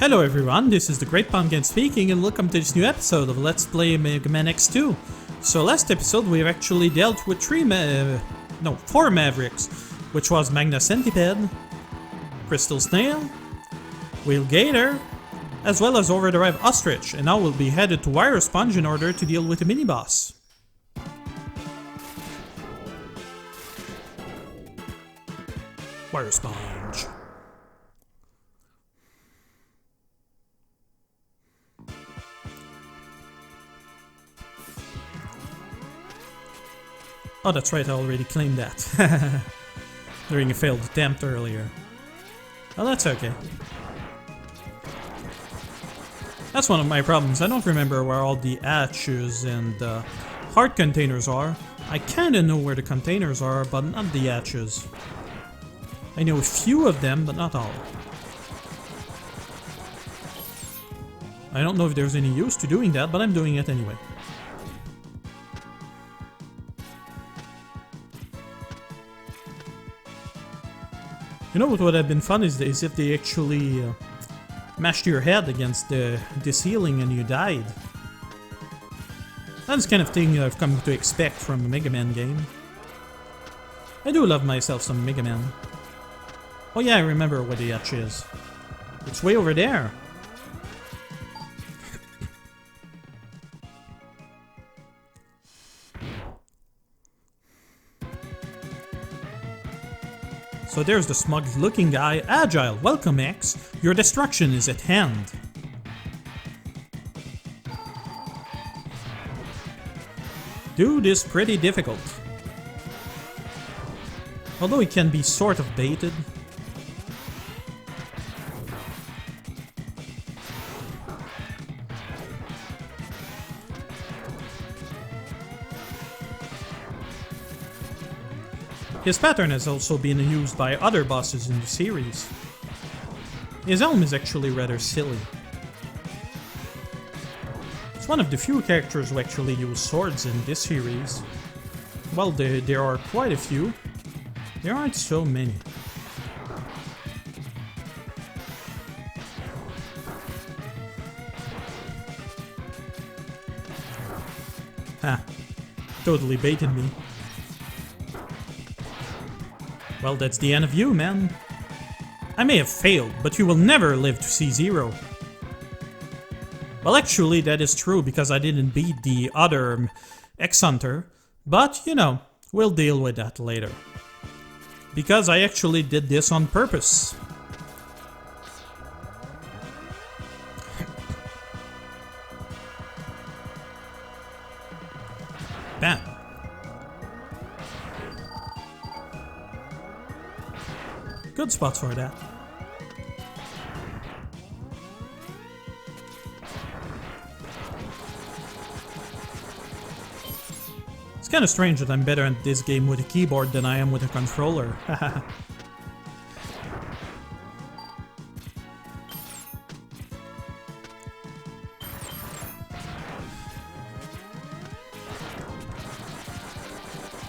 Hello everyone, this is the Great Pumpkin speaking and welcome to this new episode of Let's Play Mega Man X2. So last episode we've actually dealt with 4 Mavericks, which was Magna Centipede, Crystal Snail, Wheel Gator, as well as Overdrive Ostrich, and now we'll be headed to Wire Sponge in order to deal with the mini-boss. Wire Sponge. Oh, that's right, I already claimed that. During a failed attempt earlier. Oh, that's okay. That's one of my problems. I don't remember where all the hatches and heart containers are. I kinda know where the containers are, but not the hatches. I know a few of them, but not all. I don't know if there's any use to doing that, but I'm doing it anyway. You know what would have been fun is if they actually mashed your head against the ceiling and you died. That's the kind of thing I've come to expect from a Mega Man game. I do love myself some Mega Man. Oh yeah, I remember where the hatch is. It's way over there. So there's the smug-looking guy. Agile, welcome X. Your destruction is at hand. Dude is pretty difficult. Although he can be sort of baited. His pattern has also been used by other bosses in the series. His helm is actually rather silly. It's one of the few characters who actually use swords in this series. Well, there are quite a few. There aren't so many. Ha. Totally baited me. Well, that's the end of you, man. I may have failed, but you will never live to see zero. Well, actually, that is true because I didn't beat the other X-Hunter, but, you know, we'll deal with that later. Because I actually did this on purpose. Bam. Good spot for that. It's kind of strange that I'm better at this game with a keyboard than I am with a controller.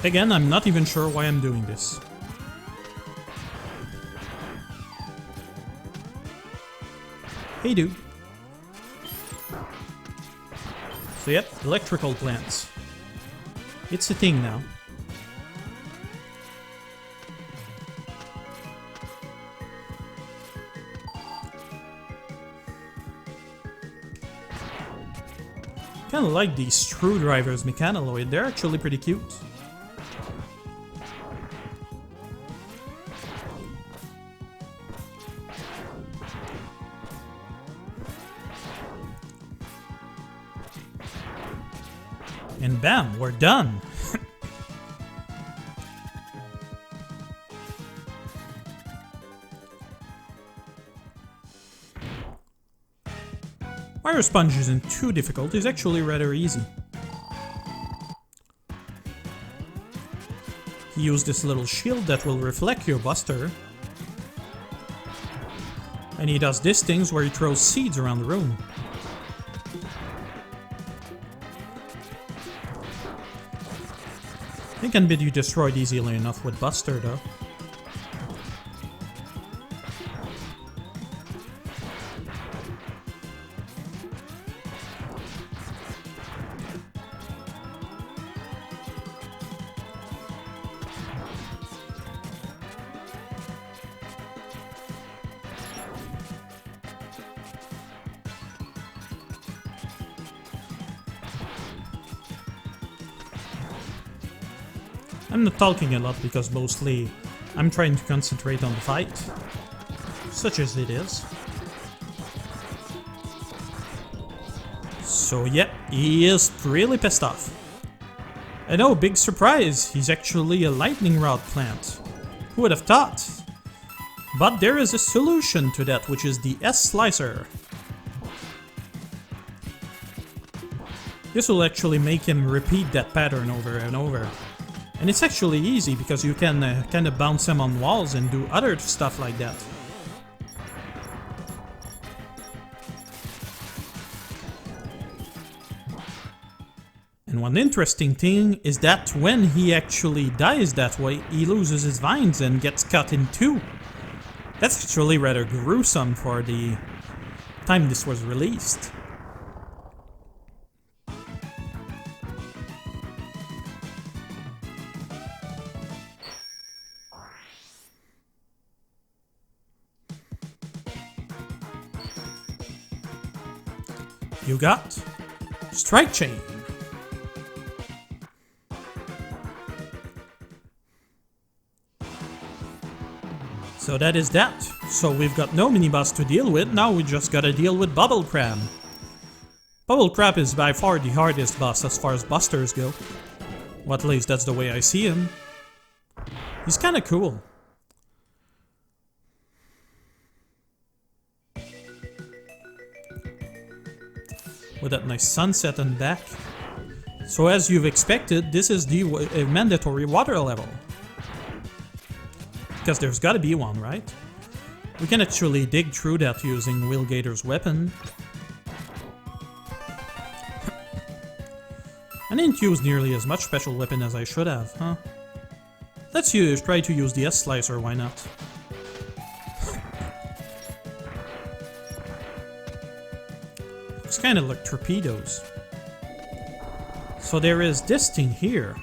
Again, I'm not even sure why I'm doing this. Hey dude. So yep, electrical plants. It's a thing now. Kinda like these screwdrivers mechanaloid, they're actually pretty cute. And bam, we're done! Wire Sponge isn't too difficult, it's actually rather easy. He used this little shield that will reflect your buster. And he does these things where he throws seeds around the room. It can be destroyed easily enough with Buster though. I'm not talking a lot because mostly I'm trying to concentrate on the fight, such as it is. So yeah, he is really pissed off. And oh, big surprise, he's actually a lightning rod plant. Who would have thought? But there is a solution to that, which is the S-Slicer. This will actually make him repeat that pattern over and over. And it's actually easy because you can kind of bounce him on walls and do other stuff like that. And one interesting thing is that when he actually dies that way, he loses his vines and gets cut in two. That's actually rather gruesome for the time this was released. You got Strike Chain. So that is that. So we've got no mini-boss to deal with, now we just gotta deal with Bubble Crab. Bubble Crab is by far the hardest boss as far as busters go. Well, at least that's the way I see him. He's kinda cool. With that nice sunset on back. So as you've expected, this is the mandatory water level. Because there's gotta be one, right? We can actually dig through that using Will Gator's weapon. I didn't use nearly as much special weapon as I should have, huh? Let's try to use the S-Slicer, why not? Looks kinda like torpedoes. So there is this thing here,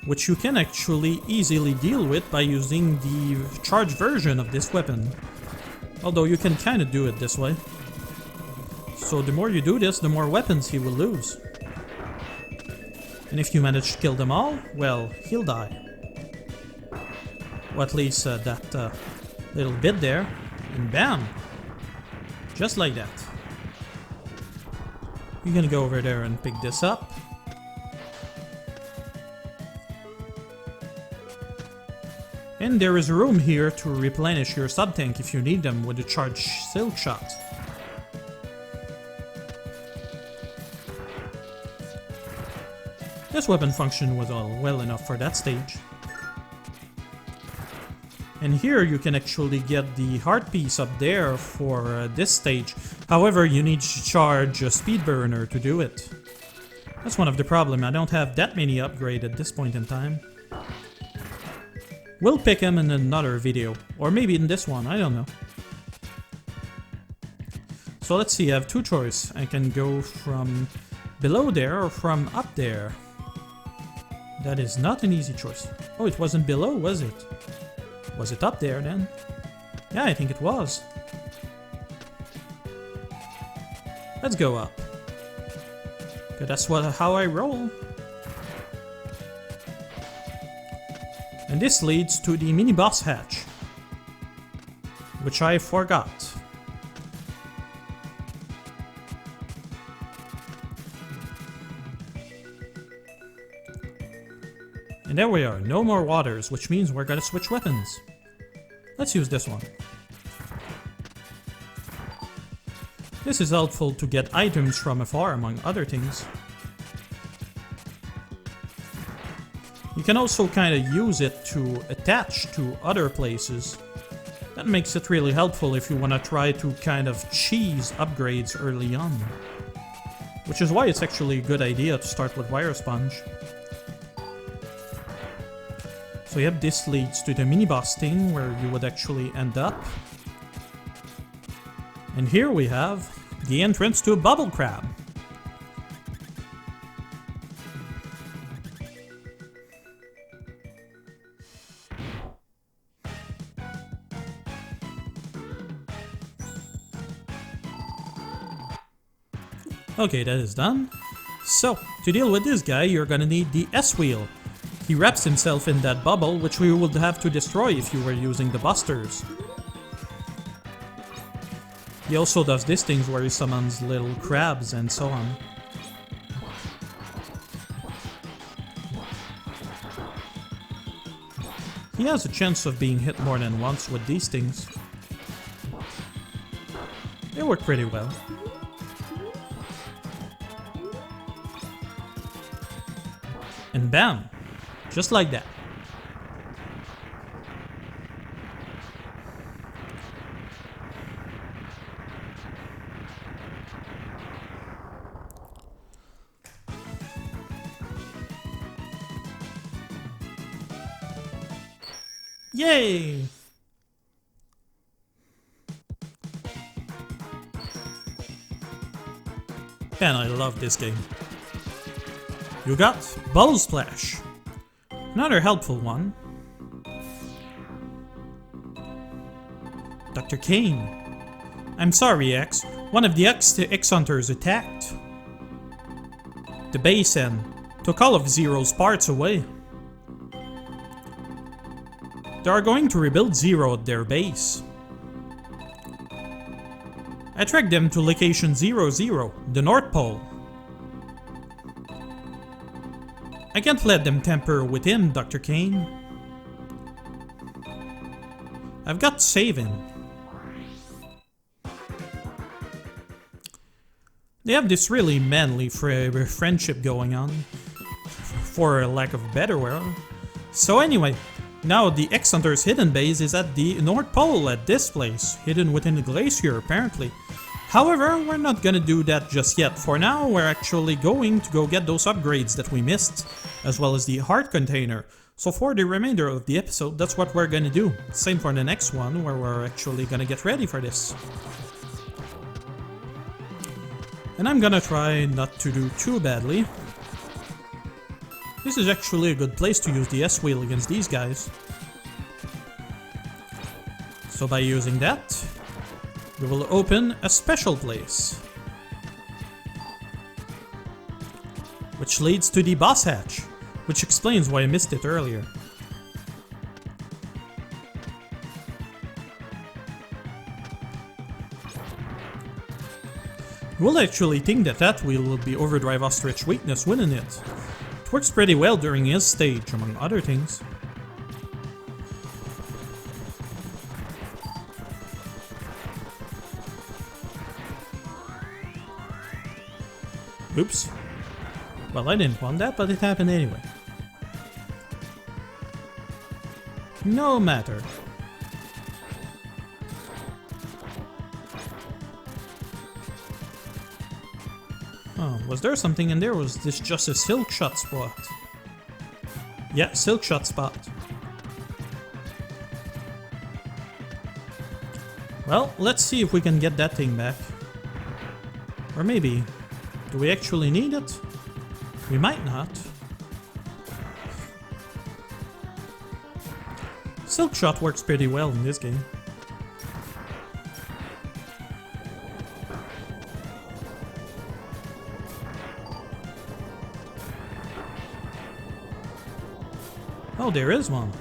which you can actually easily deal with by using the charged version of this weapon. Although you can kinda do it this way. So the more you do this, the more weapons he will lose. And if you manage to kill them all, well, he'll die. Or at least that little bit there, and bam! Just like that. You're gonna go over there and pick this up. And there is room here to replenish your sub-tank if you need them with a charged silk shot. This weapon function was all well enough for that stage. And here you can actually get the heart piece up there for this stage. However, you need to charge a speed burner to do it. That's one of the problems. I don't have that many upgrades at this point in time. We'll pick him in another video, or maybe in this one, I don't know. So let's see, I have two choices. I can go from below there or from up there. That is not an easy choice. Oh, it wasn't below, was it? Was it up there then? Yeah, I think it was. Let's go up. Okay, that's how I roll. And this leads to the mini-boss hatch, which I forgot. And there we are, no more waters, which means we're gonna switch weapons. Let's use this one. This is helpful to get items from afar, among other things. You can also kind of use it to attach to other places. That makes it really helpful if you want to try to kind of cheese upgrades early on. Which is why it's actually a good idea to start with Wire Sponge. So yep, this leads to the mini-boss thing where you would actually end up. And here we have the entrance to a Bubble Crab. Okay, that is done. So, to deal with this guy, you're gonna need the S-Wheel. He wraps himself in that bubble, which we would have to destroy if you were using the busters. He also does these things where he summons little crabs and so on. He has a chance of being hit more than once with these things. They work pretty well. And bam! Just like that. Yay! Man, I love this game. You got Bubble Splash. Another helpful one. Dr. Kane. I'm sorry, X. One of the X-Hunters attacked the base and took all of Zero's parts away. They are going to rebuild Zero at their base. I tracked them to location 00, the North Pole. I can't let them tamper with him, Dr. Kane. I've got to save him. They have this really manly friendship going on, for lack of a better word. So anyway, now the X-Hunter's hidden base is at the North Pole at this place, hidden within the glacier apparently. However, we're not gonna do that just yet. For now, we're actually going to go get those upgrades that we missed, as well as the heart container. So for the remainder of the episode, that's what we're gonna do. Same for the next one, where we're actually gonna get ready for this. And I'm gonna try not to do too badly. This is actually a good place to use the S-Wheel against these guys. So by using that, we will open a special place, which leads to the boss hatch, which explains why I missed it earlier. You will actually think that that wheel will be Overdrive Ostrich weakness, wouldn't it? It works pretty well during his stage, among other things. Oops. Well, I didn't want that, but it happened anyway. No matter. Oh, was there something in there, or was this just a silk shot spot? Yeah, silk shot spot. Well, let's see if we can get that thing back. Or maybe, do we actually need it? We might not. Silk shot works pretty well in this game. Oh, there is one.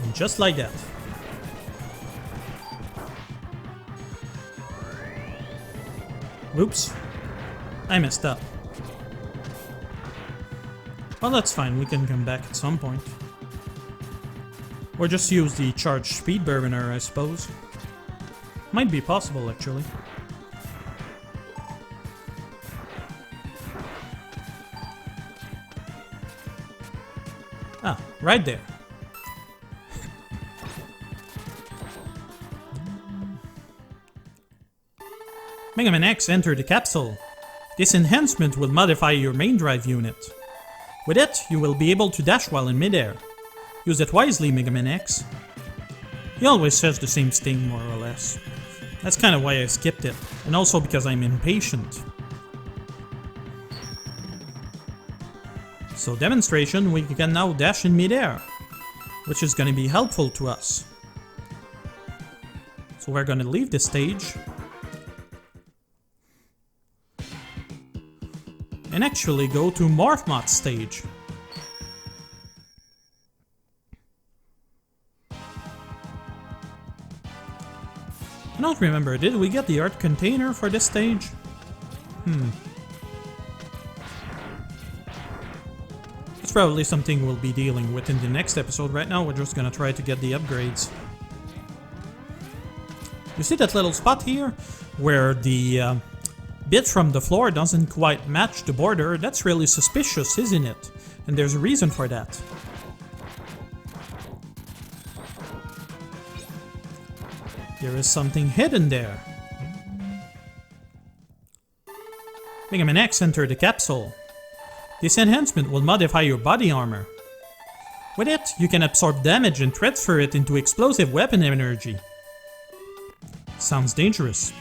And just like that. Oops. I messed up. Well, that's fine. We can come back at some point. Or just use the charged speed burner, I suppose. Might be possible, actually. Ah, right there. Mega Man X entered the capsule. This enhancement will modify your main drive unit. With it, you will be able to dash while in midair. Use it wisely, Mega Man X. He always says the same thing, more or less. That's kind of why I skipped it, and also because I'm impatient. So demonstration, we can now dash in midair, which is going to be helpful to us. So we're going to leave this stage. and actually go to Morphmoth stage. I don't remember, did we get the art container for this stage? It's probably something we'll be dealing with in the next episode. Right now we're just gonna try to get the upgrades. You see that little spot here? Where the bit from the floor doesn't quite match the border? That's really suspicious, isn't it? And there's a reason for that. There is something hidden there. Mega Man X entered the capsule. This enhancement will modify your body armor. With it, you can absorb damage and transfer it into explosive weapon energy. Sounds dangerous.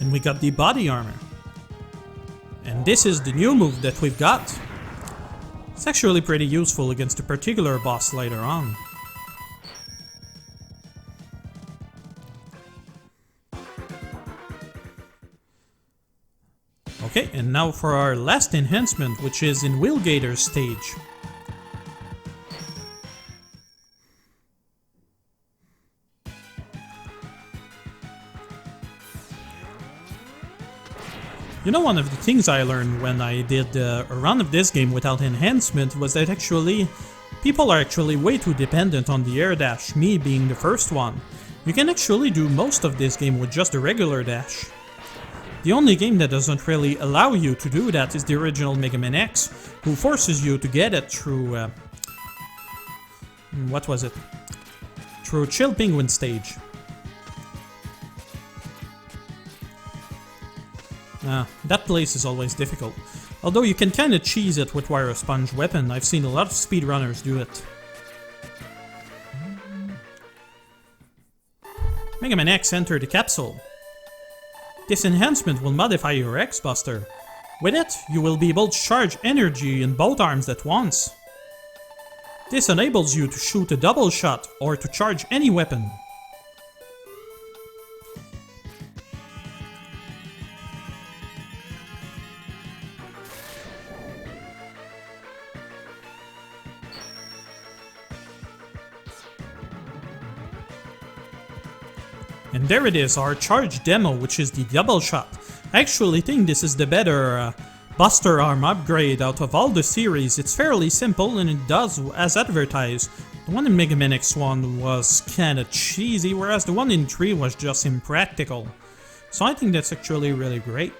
And we got the body armor. And this is the new move that we've got. It's actually pretty useful against a particular boss later on. Okay, and now for our last enhancement, which is in Wheelgator's stage. You know, one of the things I learned when I did a run of this game without enhancement was that actually, people are actually way too dependent on the air dash, me being the first one. You can actually do most of this game with just a regular dash. The only game that doesn't really allow you to do that is the original Mega Man X, who forces you to get it through... what was it? Through Chill Penguin stage. That place is always difficult. Although you can kinda cheese it with Wire Sponge weapon, I've seen a lot of speedrunners do it. Mega Man X entered the capsule. This enhancement will modify your X-Buster. With it, you will be able to charge energy in both arms at once. This enables you to shoot a double shot or to charge any weapon. And there it is, our charge demo, which is the double shot. I actually think this is the better Buster Arm upgrade out of all the series. It's fairly simple and it does as advertised. The one in Mega Man X1 was kinda cheesy, whereas the one in 3 was just impractical. So I think that's actually really great.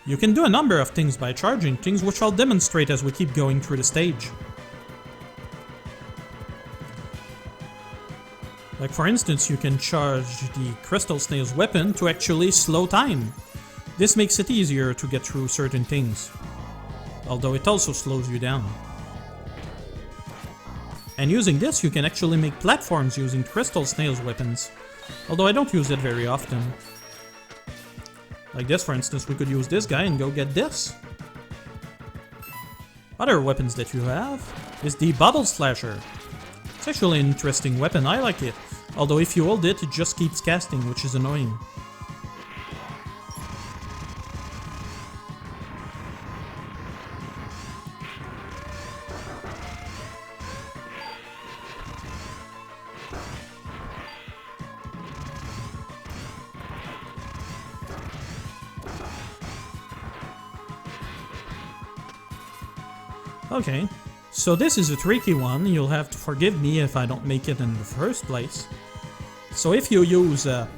You can do a number of things by charging things, which I'll demonstrate as we keep going through the stage. Like for instance, you can charge the Crystal Snail's weapon to actually slow time. This makes it easier to get through certain things, although it also slows you down. And using this, you can actually make platforms using Crystal Snail's weapons, although I don't use it very often. Like this, for instance, we could use this guy and go get this. Other weapons that you have is the Bubble Slasher. It's actually an interesting weapon, I like it. Although if you hold it, it just keeps casting, which is annoying. Okay, so this is a tricky one. You'll have to forgive me if I don't make it in the first place. So if you use a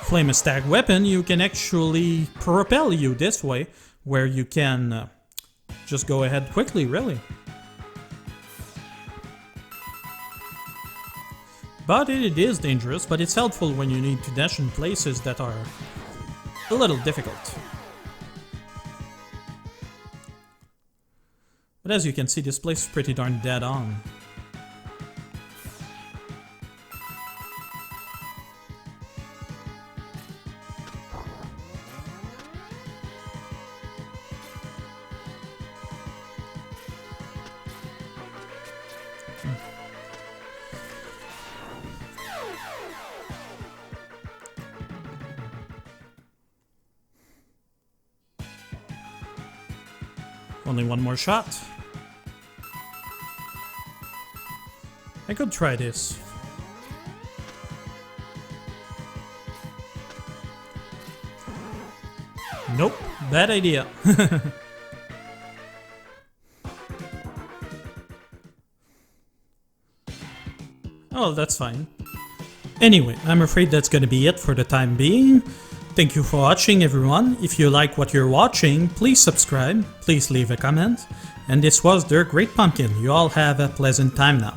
Flame Stack weapon, you can actually propel you this way, where you can just go ahead quickly, really. But it is dangerous, but it's helpful when you need to dash in places that are a little difficult. But as you can see, this place is pretty darn dead on. Only one more shot. I could try this. Nope, bad idea. Oh, that's fine. Anyway, I'm afraid that's gonna be it for the time being. Thank you for watching, everyone. If you like what you're watching, please subscribe, please leave a comment. And this was The Great Pumpkin. You all have a pleasant time now.